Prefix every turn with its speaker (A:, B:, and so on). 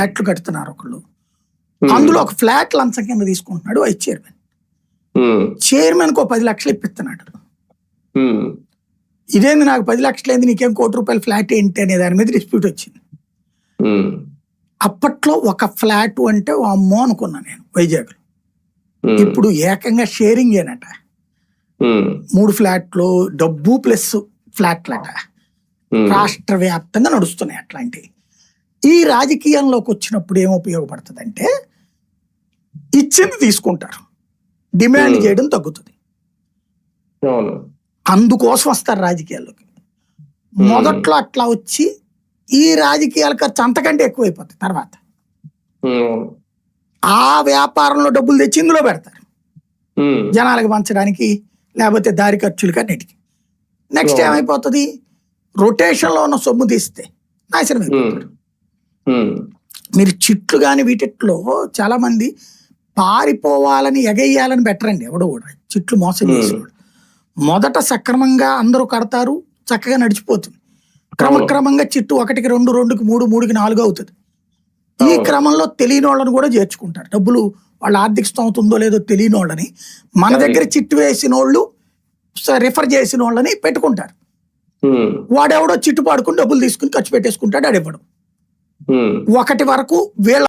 A: ఫ్లాట్లు కడుతున్నారు ఒకళ్ళు. అందులో ఒక ఫ్లాట్ లంచం కింద తీసుకుంటున్నాడు వైస్ చైర్మన్. చైర్మన్ కు 10 లక్షలు ఇప్పిస్తున్నాడు. ఇదేంది నాకు 10 లక్షలు ఏంది, నీకేం ₹1 కోటి ఫ్లాట్ ఏంటి అనే దాని మీద డిస్ప్యూట్ వచ్చింది. అప్పట్లో ఒక ఫ్లాట్ అంటే అమ్మో అనుకున్నా నేను వైజాగ్. ఇప్పుడు ఏకంగా షేరింగ్ ఏనట. 3 ఫ్లాట్లు డబ్బు ప్లస్ ఫ్లాట్లట రాష్ట్ర వ్యాప్తంగా నడుస్తున్నాయి. అట్లాంటివి ఈ రాజకీయంలోకి వచ్చినప్పుడు ఏం ఉపయోగపడుతుంది అంటే ఇచ్చింది తీసుకుంటారు, డిమాండ్ చేయడం తగ్గుతుంది. అందుకోసం వస్తారు రాజకీయాల్లోకి. మొదట్లో అట్లా వచ్చి ఈ రాజకీయాల ఖర్చు అంతకంటే ఎక్కువైపోతుంది. తర్వాత ఆ వ్యాపారంలో డబ్బులు తెచ్చి ఇందులో పెడతారు, జనాలకు పంచడానికి లేకపోతే దారి ఖర్చులకి అన్నిటికీ. నెక్స్ట్ ఏమైపోతుంది, రొటేషన్ లో ఉన్న సొమ్ము తీస్తే నాశనం అయిపోతారు. మీరు చిట్లు కానీ వీటిలో చాలా మంది పారిపోవాలని ఎగయ్యాలని బెటరండి. ఎవడో కూడా చిట్లు మోసం చేసేవాడు మొదట సక్రమంగా అందరూ కడతారు, చక్కగా నడిచిపోతుంది. క్రమక్రమంగా చిట్టు 1కి 2, 2కి 3, 3కి 4 అవుతుంది. ఈ క్రమంలో తెలియని వాళ్ళని కూడా చేర్చుకుంటారు. డబ్బులు వాళ్ళ ఆర్థిక స్థోమత ఉందో లేదో తెలియని వాళ్ళని మన దగ్గర చిట్టు వేసిన వాళ్ళు రిఫర్ చేసిన వాళ్ళని పెట్టుకుంటారు. వాడెవడో చిట్టు పాడుకుని డబ్బులు తీసుకుని ఖర్చు పెట్టేసుకుంటాడు. ఆడివ్వడం 1 వరకు వీళ్ళ